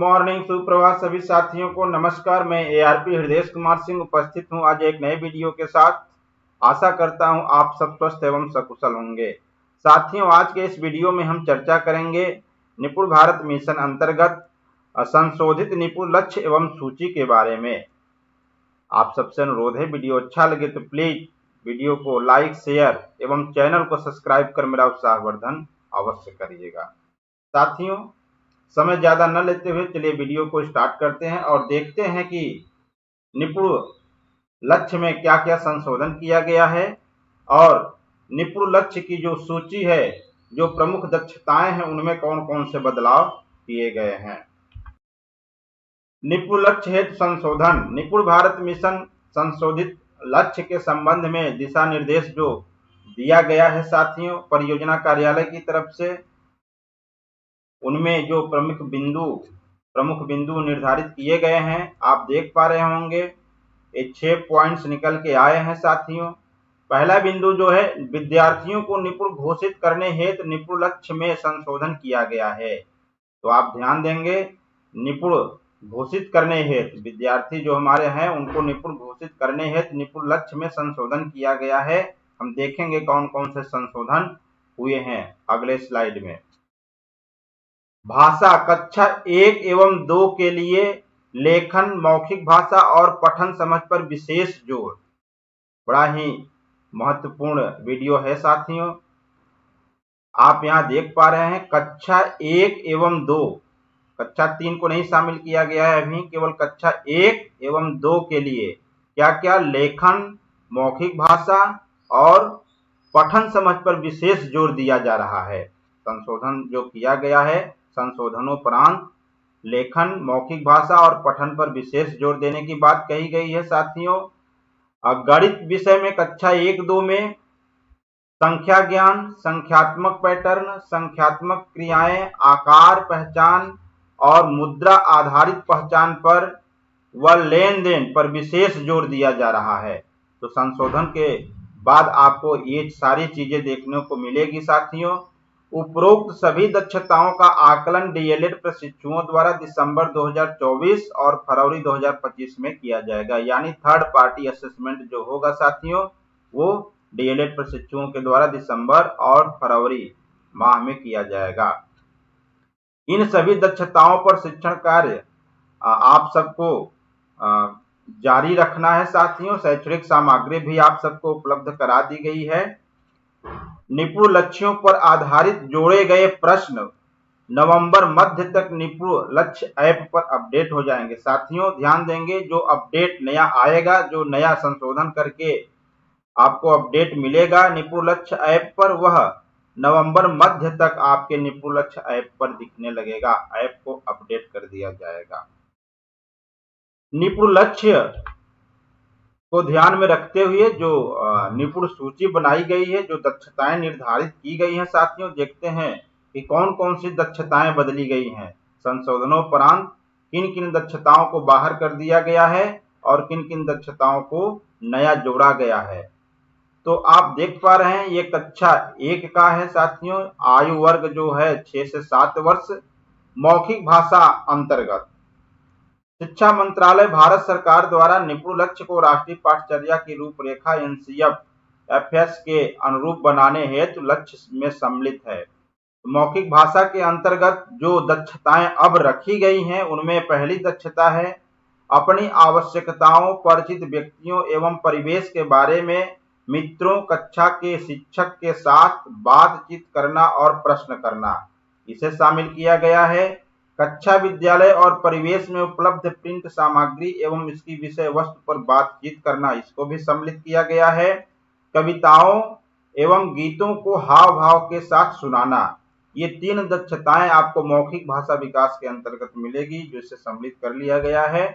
Morning, सुप्रभात सभी साथियों को नमस्कार। मैं एआरपी हृदय कुमार सिंह उपस्थित हूं आज एक नए वीडियो के साथ। आशा करता हूं आप सब स्वस्थ एवं सकुशल होंगे। साथियों, आज के इस वीडियो में हम चर्चा करेंगे निपुण भारत मिशन अंतर्गत संशोधित निपुण लक्ष्य एवं सूची के बारे में। आप सबसे अनुरोध है, वीडियो अच्छा लगे तो प्लीज वीडियो को लाइक, शेयर एवं चैनल को सब्सक्राइब कर मेरा उत्साहवर्धन अवश्य करिएगा। साथियों, समय ज्यादा न लेते हुए चलिए वीडियो को स्टार्ट करते हैं और देखते हैं कि निपुण लक्ष्य में क्या क्या संशोधन किया गया है और निपुण लक्ष्य की जो सूची है, जो प्रमुख दक्षताएं हैं, उनमें कौन कौन से बदलाव किए गए हैं। निपुण लक्ष्य हेतु संशोधन। निपुण भारत मिशन संशोधित लक्ष्य के संबंध में दिशा निर्देश जो दिया गया है साथियों परियोजना कार्यालय की तरफ से, उनमें जो प्रमुख बिंदु निर्धारित किए गए हैं आप देख पा रहे होंगे। ये 6 पॉइंट्स निकल के आए हैं साथियों। पहला बिंदु जो है, विद्यार्थियों को निपुण घोषित करने हेतु निपुण लक्ष्य में संशोधन किया गया है। तो आप ध्यान देंगे, निपुण घोषित करने हेतु विद्यार्थी जो हमारे हैं उनको निपुण घोषित करने हेतु निपुण लक्ष्य में संशोधन किया गया है। हम देखेंगे कौन कौन से संशोधन हुए हैं अगले स्लाइड में। भाषा, कक्षा 1 एवं 2 के लिए लेखन, मौखिक भाषा और पठन समझ पर विशेष जोर। बड़ा ही महत्वपूर्ण वीडियो है साथियों। आप यहां देख पा रहे हैं कक्षा 1 एवं 2, कक्षा 3 को नहीं शामिल किया गया है अभी, केवल कक्षा 1 एवं 2 के लिए क्या क्या लेखन, मौखिक भाषा और पठन समझ पर विशेष जोर दिया जा रहा है। संशोधन जो किया गया है, संशोधनोपरांत लेखन, मौखिक भाषा और पठन पर विशेष जोर देने की बात कही गई है साथियों। गणित विषय में कक्षा 1-2 में संख्या ज्ञान, संख्यात्मक पैटर्न, संख्यात्मक क्रियाएं, आकार पहचान और मुद्रा आधारित पहचान पर व लेन देन पर विशेष जोर दिया जा रहा है। तो संशोधन के बाद आपको ये सारी चीजें देखने को मिलेगी साथियों। उपरोक्त सभी दक्षताओं का आकलन डीएलएड प्रशिक्षुओं द्वारा दिसंबर 2024 और फरवरी 2025 में किया जाएगा। यानी थर्ड पार्टी असेसमेंट जो होगा साथियों, वो डीएलएड प्रशिक्षुओं के द्वारा दिसंबर और फरवरी माह में किया जाएगा। इन सभी दक्षताओं पर शिक्षण कार्य आप सबको जारी रखना है साथियों। शैक्षणिक सामग्री भी आप सबको उपलब्ध करा दी गई है। निपुण लक्ष्यों पर आधारित जोड़े गए प्रश्न नवंबर मध्य तक निपुण लक्ष्य ऐप पर अपडेट हो जाएंगे। साथियों ध्यान देंगे, जो अपडेट नया आएगा, जो नया संशोधन करके आपको अपडेट मिलेगा निपुण लक्ष्य ऐप पर, वह नवंबर मध्य तक आपके निपुण लक्ष्य ऐप पर दिखने लगेगा। ऐप को अपडेट कर दिया जाएगा। निपुण लक्ष्य को ध्यान में रखते हुए जो निपुण सूची बनाई गई है, जो दक्षताएं निर्धारित की गई हैं साथियों, देखते हैं कि कौन कौन सी दक्षताएं बदली गई हैं। संशोधनोपरांत किन किन दक्षताओं को बाहर कर दिया गया है और किन किन दक्षताओं को नया जोड़ा गया है। तो आप देख पा रहे हैं, ये कक्षा 1 का है साथियों। आयु वर्ग जो है 6 से 7 वर्ष। मौखिक भाषा अंतर्गत शिक्षा मंत्रालय भारत सरकार द्वारा निपुण लक्ष्य को राष्ट्रीय पाठचर्या की रूपरेखा एनसीएफ-एफएस के अनुरूप बनाने हेतु लक्ष्य में सम्मिलित है। मौखिक भाषा के अंतर्गत जो दक्षताएं अब रखी गई हैं, उनमें पहली दक्षता है अपनी आवश्यकताओं, परिचित व्यक्तियों एवं परिवेश के बारे में मित्रों, कक्षा के शिक्षक के साथ बातचीत करना और प्रश्न करना। इसे शामिल किया गया है। कक्षा, विद्यालय और परिवेश में उपलब्ध प्रिंट सामग्री एवं इसकी विषय वस्तु पर बातचीत करना, इसको भी सम्मिलित किया गया है। कविताओं एवं गीतों को हाव भाव के साथ सुनाना, ये 3 दक्षताएं आपको मौखिक भाषा विकास के अंतर्गत मिलेगी, जो इसे सम्मिलित कर लिया गया है।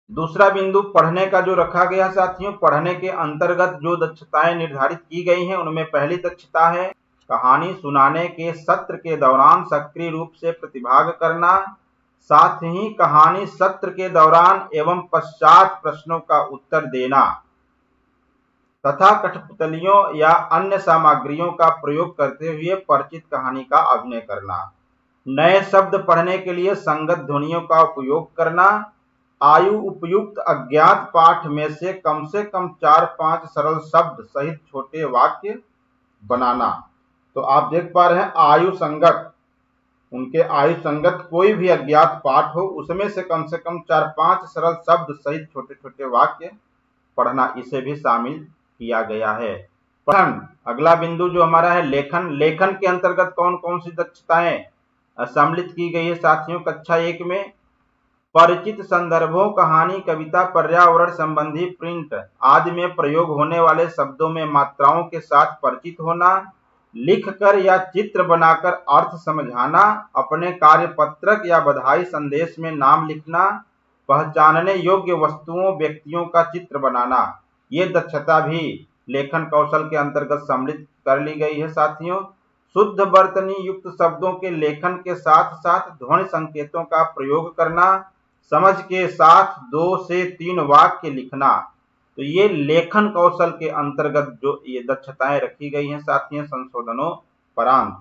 दूसरा बिंदु पढ़ने का जो रखा गया साथियों, पढ़ने के अंतर्गत जो दक्षताएं निर्धारित की गई हैं, उनमें पहली दक्षता है कहानी सुनाने के सत्र के दौरान सक्रिय रूप से प्रतिभाग करना, साथ ही कहानी सत्र के दौरान एवं पश्चात प्रश्नों का उत्तर देना तथा कठपुतलियों या अन्य सामग्रियों का प्रयोग करते हुए परिचित कहानी का अभिनय करना। नए शब्द पढ़ने के लिए संगत ध्वनियों का उपयोग करना, आयु उपयुक्त अज्ञात पाठ में से कम 4-5 सरल शब्द सहित छोटे वाक्य बनाना। तो आप देख पा रहे हैं आयु संगत, उनके आयु संगत कोई भी अज्ञात पाठ हो उसमें से कम 4-5 सरल शब्द सहित छोटे छोटे वाक्य पढ़ना, इसे भी शामिल किया गया है। पठन, अगला बिंदु जो हमारा है लेखन। लेखन के अंतर्गत कौन कौन सी दक्षताएं सम्मिलित की गई है साथियों? कक्षा 1 में परिचित संदर्भों, कहानी, कविता, पर्यावरण संबंधी प्रिंट आदि में प्रयोग होने वाले शब्दों में मात्राओं के साथ परिचित होना, लिखकर या चित्र बनाकर अर्थ समझाना, अपने कार्य पत्रक या बधाई संदेश में नाम लिखना, पहचानने योग्य वस्तुओं व्यक्तियों का चित्र बनाना, ये दक्षता भी लेखन कौशल के अंतर्गत सम्मिलित कर ली गई है साथियों। शुद्ध वर्तनी युक्त शब्दों के लेखन के साथ साथ ध्वनि संकेतों का प्रयोग करना, समझ के साथ 2 से 3 वाक्य लिखना, तो ये लेखन कौशल के अंतर्गत जो ये दक्षताएं रखी गई हैं साथियों संशोधनों परांत।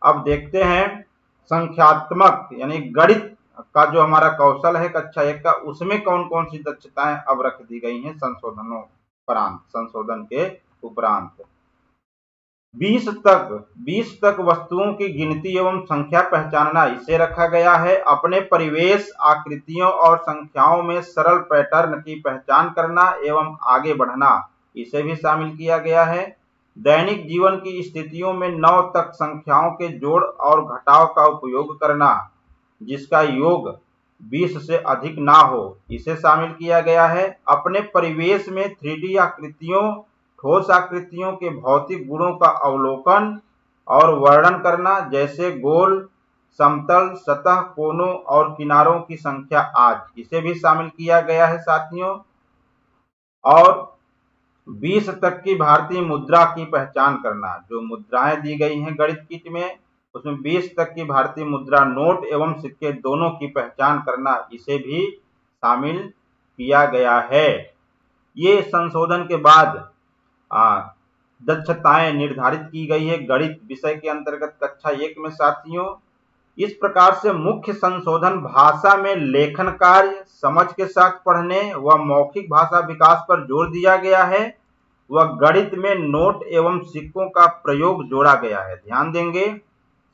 अब देखते हैं संख्यात्मक यानी गणित का जो हमारा कौशल है कक्षा 1 का, उसमें कौन कौन सी दक्षताएं अब रख दी गई हैं संशोधनों परांत, संशोधन के उपरांत। 20 तक वस्तुओं की गिनती एवं संख्या पहचानना, इसे रखा गया है। अपने परिवेश, आकृतियों और संख्याओं में सरल पैटर्न की पहचान करना एवं आगे बढ़ना, इसे भी शामिल किया गया है। दैनिक जीवन की स्थितियों में 9 तक संख्याओं के जोड़ और घटाव का उपयोग करना, जिसका योग 20 से अधिक ना हो, इसे शामिल किया गया है। अपने परिवेश में 3D आकृतियों, ठोस आकृतियों के भौतिक गुणों का अवलोकन और वर्णन करना, जैसे गोल, समतल, सतह, कोनों और किनारों की संख्या आदि, इसे भी शामिल किया गया है साथियों। और 20 तक की भारतीय मुद्रा की पहचान करना, जो मुद्राएं दी गई हैं गणित किट में, उसमें 20 तक की भारतीय मुद्रा नोट एवं सिक्के दोनों की पहचान करना, इसे भी शामिल किया गया है। ये संशोधन के बाद दक्षताएं निर्धारित की गई है गणित विषय के अंतर्गत कक्षा 1 में साथियों। इस प्रकार से मुख्य संशोधन भाषा में लेखन कार्य, समझ के साथ पढ़ने व मौखिक भाषा विकास पर जोर दिया गया है व गणित में नोट एवं सिक्कों का प्रयोग जोड़ा गया है। ध्यान देंगे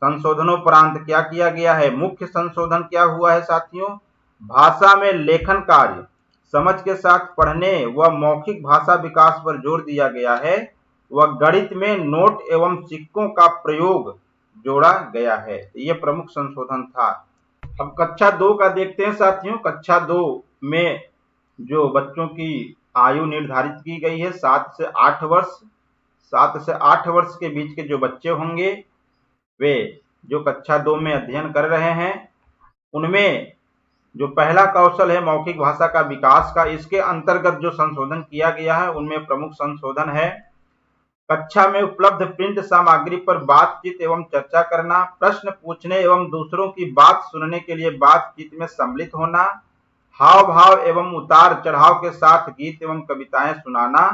संशोधनोपरांत क्या किया गया है। मुख्य संशोधन क्या हुआ है साथियों? भाषा में लेखन कार्य, समझ के साथ पढ़ने व मौखिक भाषा विकास पर जोर दिया गया है व गणित में नोट एवं सिक्कों का प्रयोग जोड़ा गया है। यह प्रमुख संशोधन था। अब कक्षा 2 का देखते हैं साथियों। कक्षा 2 में जो बच्चों की आयु निर्धारित की गई है 7 से 8 वर्ष, 7 से 8 वर्ष के बीच के जो बच्चे होंगे वे जो कक्षा 2 में अध्ययन कर रहे हैं, उनमें जो पहला कौशल है मौखिक भाषा का विकास का, इसके अंतर्गत जो संशोधन किया गया है उनमें प्रमुख संशोधन है कक्षा में उपलब्ध प्रिंट सामग्री पर बातचीत एवं चर्चा करना, प्रश्न पूछने एवं दूसरों की बात सुनने के लिए बातचीत में सम्मिलित होना, हाव भाव एवं उतार चढ़ाव के साथ गीत एवं कविताएं सुनाना,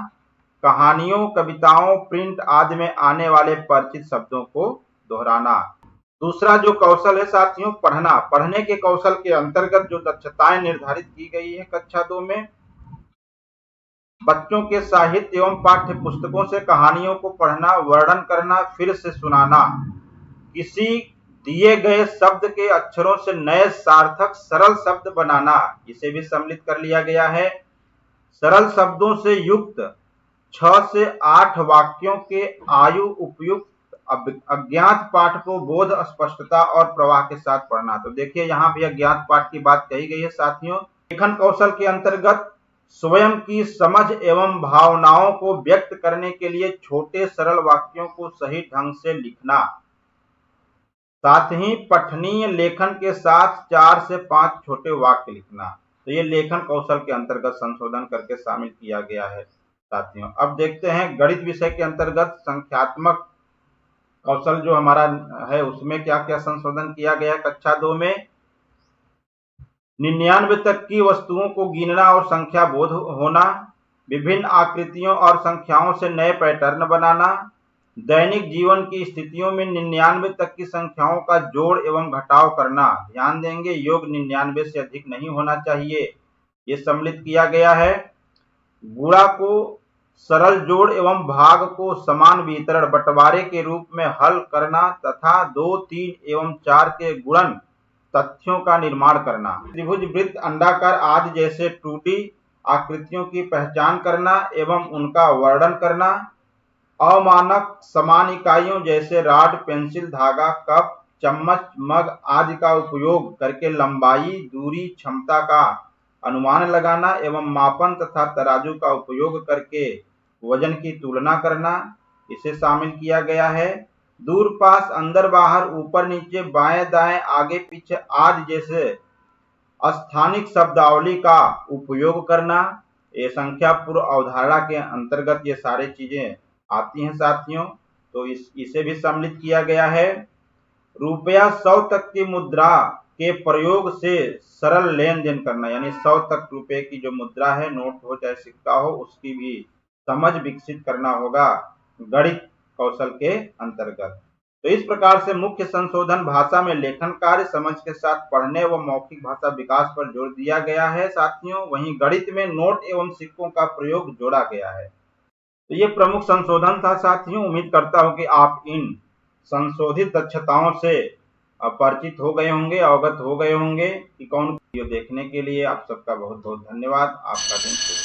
कहानियों, कविताओं, प्रिंट आदि में आने वाले परिचित शब्दों को दोहराना। दूसरा जो कौशल है साथियों पढ़ना, पढ़ने के कौशल के अंतर्गत जो दक्षताएं निर्धारित की गई है कक्षा 2 में, बच्चों के साहित्य एवं पाठ्य पुस्तकों से कहानियों को पढ़ना, वर्णन करना, फिर से सुनाना, किसी दिए गए शब्द के अक्षरों से नए सार्थक सरल शब्द बनाना, इसे भी सम्मिलित कर लिया गया है। सरल शब्दों से युक्त 6 से 8 वाक्यों के आयु उपयुक्त अज्ञात पाठ को बोध, स्पष्टता और प्रवाह के साथ पढ़ना। तो देखिए यहाँ भी अज्ञात पाठ की बात कही गई है साथियों। लेखन कौशल के अंतर्गत स्वयं की समझ एवं भावनाओं को व्यक्त करने के लिए छोटे सरल वाक्यों को सही ढंग से लिखना, साथ ही पठनीय लेखन के साथ 4 से 5 छोटे वाक्य लिखना। तो ये लेखन कौशल के अंतर्गत संशोधन करके शामिल किया गया है साथियों। अब देखते हैं गणित विषय के अंतर्गत संख्यात्मक कौशल जो हमारा है उसमें क्या क्या संशोधन किया गया कक्षा 2 में। 99 तक की वस्तुओं को गिनना और संख्या बोध होना, विभिन्न आकृतियों और संख्याओं से नए पैटर्न बनाना, दैनिक जीवन की स्थितियों में 99 तक की संख्याओं का जोड़ एवं घटाव करना। ध्यान देंगे, योग 99 से अधिक नहीं होना चाहिए, ये सम्मिलित किया गया है। गुणा को सरल जोड़ एवं भाग को समान वितरण बंटवारे के रूप में हल करना तथा 2, 3 एवं 4 के गुणन तथ्यों का निर्माण करना। त्रिभुज, वृत्त, अंडाकार आदि जैसे 2D आकृतियों की पहचान करना एवं उनका वर्णन करना। अमानक समान इकाइयों जैसे रॉड, पेंसिल, धागा, कप, चम्मच, मग आदि का उपयोग करके लंबाई, दूरी, क्षमता का अनुमान लगाना एवं मापन तथा तराजू का उपयोग करके वजन की तुलना करना, इसे शामिल किया गया है। दूर पास, अंदर बाहर, ऊपर नीचे, बाएं दाएं, आगे पीछे आदि जैसे स्थानिक शब्दावली का उपयोग करना, ये संख्या पूर्व अवधारणा के अंतर्गत ये सारी चीजें आती हैं साथियों, तो इसे भी सम्मिलित किया गया है। रुपया 100 तक की मुद्रा के प्रयोग से सरल लेन देन करना, यानी 100 तक रुपए की जो मुद्रा है, नोट हो चाहे सिक्का हो, उसकी भी समझ विकसित करना होगा गणित कौशल के अंतर्गत। तो इस प्रकार से मुख्य संशोधन भाषा में लेखन कार्य, समझ के साथ पढ़ने व मौखिक भाषा विकास पर जोर दिया गया है साथियों। वहीं गणित में नोट एवं सिक्कों का प्रयोग जोड़ा गया है। तो ये प्रमुख संशोधन था साथियों। उम्मीद करता हूं कि आप इन संशोधित दक्षताओं से परिचित हो गए होंगे, अवगत हो गए होंगे कि कौन वीडियो देखने के लिए आप सबका बहुत बहुत धन्यवाद। आपका दिन शुभ।